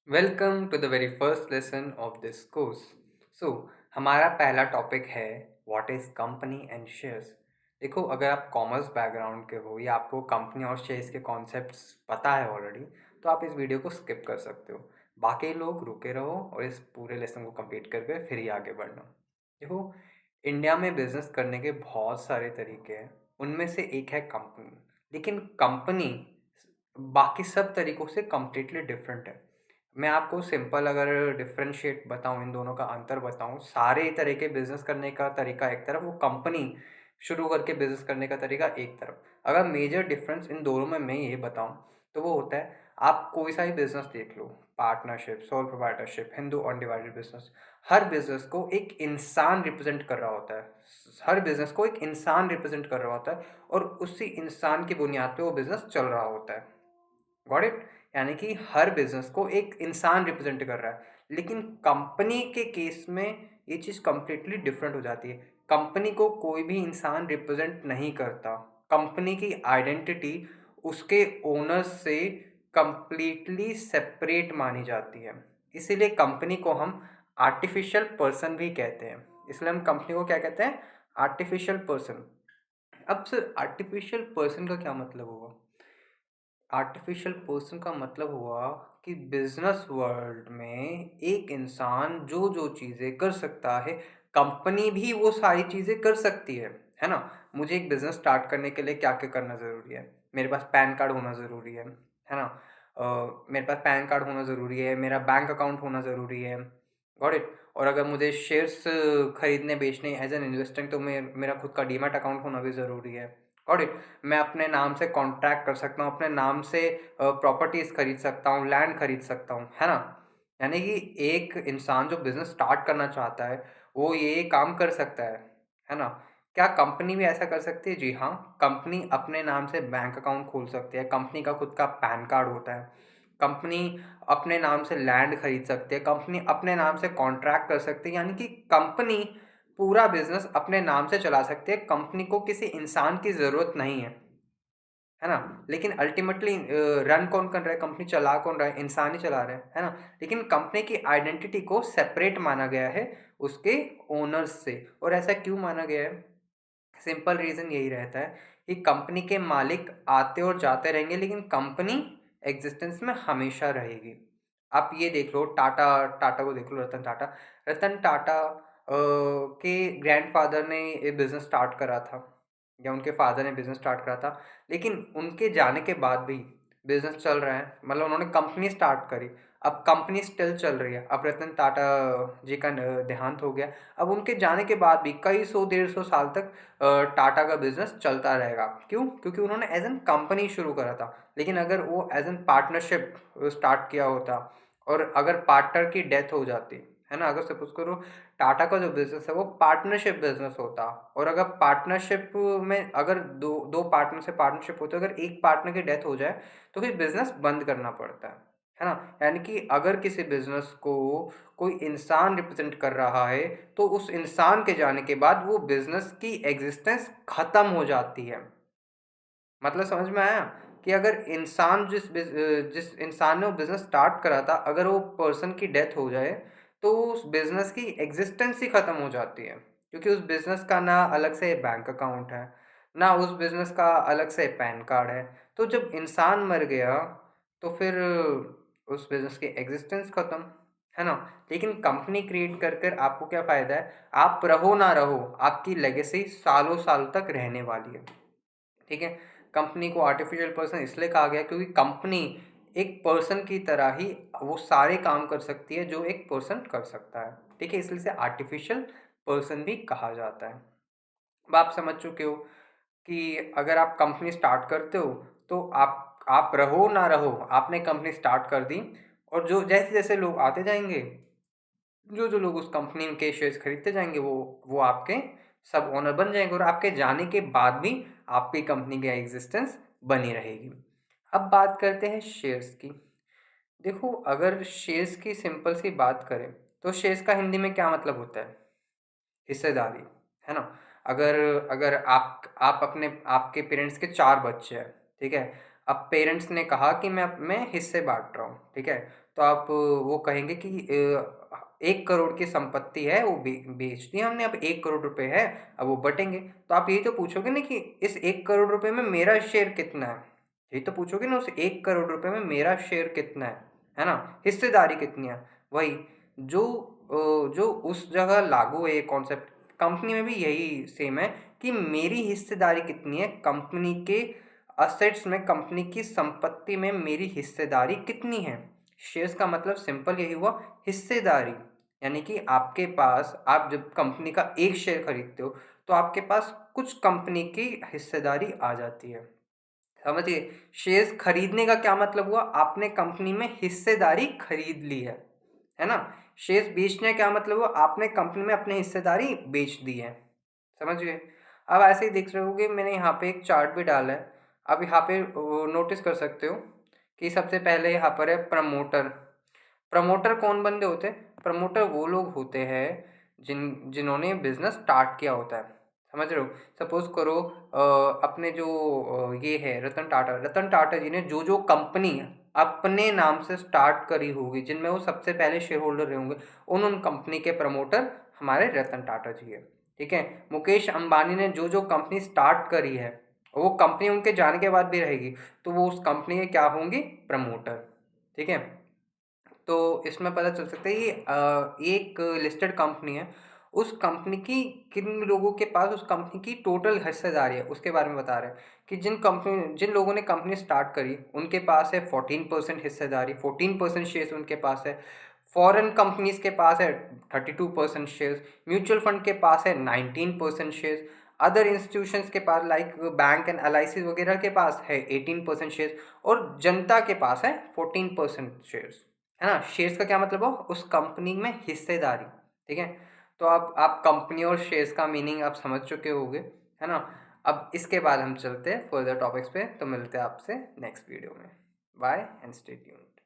Welcome to the very first lesson of this course. So हमारा पहला topic है what is company and shares. देखो, अगर आप कॉमर्स बैकग्राउंड के हो या आपको कंपनी और शेयर्स के कॉन्सेप्ट्स पता है ऑलरेडी, तो आप इस वीडियो को स्किप कर सकते हो। बाकी लोग रुके रहो और इस पूरे लेसन को कंप्लीट करके फिर ही आगे बढ़ना। देखो, इंडिया में बिजनेस करने के बहुत सारे तरीके हैं। उनमें से एक है कंपनी। लेकिन कंपनी बाकी सब तरीकों से कम्प्लीटली डिफरेंट है। मैं आपको सिंपल अगर डिफरेंशिएट बताऊँ, इन दोनों का अंतर बताऊँ, सारे तरह के बिज़नेस करने का तरीका एक तरफ, वो कंपनी शुरू करके बिज़नेस करने का तरीका एक तरफ। अगर मेजर डिफरेंस इन दोनों में मैं ये बताऊँ, तो वो होता है, आप कोई सा भी बिज़नेस देख लो, partnership, sole proprietorship, Hindu undivided business, हर बिज़नेस को एक इंसान रिप्रेज़ेंट कर रहा होता है। हर बिज़नेस को एक इंसान रिप्रेज़ेंट कर रहा होता है और उसी इंसान की बुनियाद पे वो बिज़नेस चल रहा होता है। Got it? यानी कि हर बिजनेस को एक इंसान रिप्रेजेंट कर रहा है। लेकिन कंपनी के केस में ये चीज़ कंप्लीटली डिफरेंट हो जाती है। कंपनी को कोई भी इंसान रिप्रेजेंट नहीं करता। कंपनी की आइडेंटिटी उसके ओनर्स से कंप्लीटली सेपरेट मानी जाती है। इसीलिए कंपनी को हम आर्टिफिशियल पर्सन भी कहते हैं। इसलिए हम कंपनी को क्या कहते हैं? Artificial person. अब सर, आर्टिफिशियल पर्सन का क्या मतलब हुआ? आर्टिफिशियल पर्सन का मतलब हुआ कि बिजनेस वर्ल्ड में एक इंसान जो जो चीज़ें कर सकता है, कंपनी भी वो सारी चीज़ें कर सकती है ना? मुझे एक बिजनेस स्टार्ट करने के लिए क्या क्या करना ज़रूरी है? मेरे पास पैन कार्ड होना ज़रूरी है ना? मेरे पास पैन कार्ड होना ज़रूरी है, मेरा बैंक अकाउंट होना ज़रूरी है। Got it? और अगर मुझे शेयर्स खरीदने बेचने एज एन इन्वेस्टर, तो मेरा खुद का डीमैट अकाउंट होना भी ज़रूरी है। Got it? मैं अपने नाम से कॉन्ट्रैक्ट कर सकता हूँ, अपने नाम से प्रॉपर्टीज़ खरीद सकता हूँ, लैंड खरीद सकता हूँ, है ना? यानी कि एक इंसान जो बिज़नेस स्टार्ट करना चाहता है, वो ये काम कर सकता है ना? क्या कंपनी भी ऐसा कर सकती है? जी हाँ, कंपनी अपने नाम से बैंक अकाउंट खोल सकती है, कंपनी का खुद का पैन कार्ड होता है, कंपनी अपने नाम से लैंड खरीद सकती है, कंपनी अपने नाम से कॉन्ट्रैक्ट कर सकती है, यानी कि कंपनी पूरा बिज़नेस अपने नाम से चला सकती है, कंपनी को किसी इंसान की ज़रूरत नहीं है ना? लेकिन अल्टीमेटली रन कौन कर रहा है, कंपनी चला कौन रहा है? इंसान ही चला रहा है ना? लेकिन कंपनी की आइडेंटिटी को सेपरेट माना गया है उसके ओनर्स से। और ऐसा क्यों माना गया है? सिंपल रीज़न यही रहता है कि कंपनी के मालिक आते और जाते रहेंगे, लेकिन कंपनी एग्ज़िस्टेंस में हमेशा रहेगी। आप ये देख लो, टाटा टाटा को देख लो, रतन टाटा। रतन टाटा के ग्रैंडफ़ादर ने ये बिज़नेस स्टार्ट करा था, या उनके फ़ादर ने बिज़नेस स्टार्ट करा था, लेकिन उनके जाने के बाद भी बिज़नेस चल रहा है। मतलब उन्होंने कंपनी स्टार्ट करी, अब कंपनी स्टिल चल रही है। अब रतन टाटा जी का देहांत हो गया। अब उनके जाने के बाद भी कई सौ, 150 साल तक टाटा का बिज़नेस चलता रहेगा। क्यों? क्योंकि उन्होंने एज़ एन कंपनी शुरू करा था। लेकिन अगर वो एज़ एन पार्टनरशिप स्टार्ट किया होता, और अगर पार्टनर की डेथ हो जाती, है ना? अगर सपोज़ करो टाटा का जो बिज़नेस है वो पार्टनरशिप बिज़नेस होता, और अगर पार्टनरशिप में अगर दो पार्टनर से पार्टनरशिप होती है, अगर एक पार्टनर की डेथ हो जाए, तो फिर बिज़नेस बंद करना पड़ता है ना? यानी कि अगर किसी बिज़नेस को कोई इंसान रिप्रेज़ेंट कर रहा है, तो उस इंसान के जाने के बाद वो बिज़नेस की एक्ज़िस्टेंस ख़त्म हो जाती है। मतलब समझ में आया? कि अगर इंसान जिस इंसान ने वो बिज़नेस स्टार्ट करा था, अगर वो पर्सन की डेथ हो जाए, तो उस बिज़नेस की एक्ज़िस्टेंस ही ख़त्म हो जाती है। क्योंकि उस बिज़नेस का ना अलग से बैंक अकाउंट है, ना उस बिज़नेस का अलग से पैन कार्ड है। तो जब इंसान मर गया, तो फिर उस बिज़नेस की एक्ज़िस्टेंस ख़त्म, है ना? लेकिन कंपनी क्रिएट कर आपको क्या फ़ायदा है? आप रहो ना रहो, आपकी लेगेसी सालों-साल तक रहने वाली है। ठीक है? कंपनी को आर्टिफ़िशियल पर्सन इसलिए कहा गया क्योंकि कंपनी एक पर्सन की तरह ही वो सारे काम कर सकती है जो एक पर्सन कर सकता है। ठीक है? इसलिए इसे आर्टिफ़िशियल पर्सन भी कहा जाता है। अब आप समझ चुके हो कि अगर आप कंपनी स्टार्ट करते हो, तो आप रहो ना रहो, आपने कंपनी स्टार्ट कर दी, और जो जैसे-जैसे लोग आते जाएँगे, जो लोग उस कंपनी के शेयर्स खरीदते जाएँगे, वो आपके सब ओनर बन जाएँगे, और आपके जाने के बाद भी आपकी कंपनी की एग्ज़िस्टेंस बनी रहेगी। अब बात करते हैं शेयर्स की। देखो, अगर शेयर्स की सिंपल सी बात करें, तो शेयर्स का हिंदी में क्या मतलब होता है? हिस्सेदारी, है ना? अगर अगर आप अपने आपके पेरेंट्स के 4 बच्चे हैं, ठीक है? अब पेरेंट्स ने कहा कि मैं हिस्से बांट रहा हूँ, ठीक है। तो आप वो कहेंगे कि 1 करोड़ की संपत्ति है, वो बेच दी हमने, अब 1 करोड़ रुपए है, अब वो बटेंगे। तो आप यही तो पूछोगे ना कि इस 1 करोड़ रुपए में मेरा शेयर कितना है, यही तो पूछोगे ना, उस 1 करोड़ रुपए में मेरा शेयर कितना है ना, हिस्सेदारी कितनी है। वही जो जो उस जगह लागू है ये कॉन्सेप्ट, कंपनी में भी यही सेम है कि मेरी हिस्सेदारी कितनी है, कंपनी के असेट्स में, कंपनी की संपत्ति में मेरी हिस्सेदारी कितनी है। शेयर्स का मतलब सिंपल यही हुआ, हिस्सेदारी। यानी कि आपके पास, आप जब कंपनी का एक शेयर खरीदते हो तो आपके पास कुछ कंपनी की हिस्सेदारी आ जाती है, समझिए। शेयर्स खरीदने का क्या मतलब हुआ, आपने कंपनी में हिस्सेदारी खरीद ली है ना। शेयर्स बेचने का क्या मतलब हुआ, आपने कंपनी में अपनी हिस्सेदारी बेच दी है, समझ गए। अब ऐसे ही देख रहे होगे, मैंने यहाँ पे एक चार्ट भी डाला है। अब यहाँ पे नोटिस कर सकते हो कि सबसे पहले यहाँ पर है प्रमोटर। प्रमोटर कौन बंदे होते हैं, प्रमोटर वो लोग होते हैं जिन्होंने बिजनेस स्टार्ट किया होता है, समझ रहे हो। सपोज करो अपने जो ये है रतन टाटा जी ने जो जो कंपनी अपने नाम से स्टार्ट करी होगी, जिनमें वो सबसे पहले शेयर होल्डर रहे होंगे, उन कंपनी के प्रमोटर हमारे रतन टाटा जी है, ठीक है। मुकेश अंबानी ने जो जो कंपनी स्टार्ट करी है, वो कंपनी उनके जाने के बाद भी रहेगी, तो वो उस कंपनी के क्या होंगे, प्रमोटर, ठीक है। तो इसमें पता चल सकता है कि एक लिस्टेड कंपनी है, उस कंपनी की किन लोगों के पास उस कंपनी की टोटल हिस्सेदारी है, उसके बारे में बता रहे हैं कि जिन लोगों ने कंपनी स्टार्ट करी उनके पास है 14% हिस्सेदारी, 14% शेयर्स उनके पास है। फॉरेन कंपनीज के पास है 32% शेयर्स, म्यूचुअल फंड के पास है 19% शेयर्स, अदर इंस्टीट्यूशंस के पास लाइक बैंक एंड LIC वगैरह के पास है 18% शेयर्स, और जनता के पास है 14% शेयर्स, है ना। शेयर्स का क्या मतलब हो, उस कंपनी में हिस्सेदारी, ठीक है। तो आप कंपनी और शेयर्स का मीनिंग आप समझ चुके होंगे, है ना। अब इसके बाद हम चलते हैं फर्दर टॉपिक्स पे, तो मिलते हैं आपसे नेक्स्ट वीडियो में। Bye and stay tuned.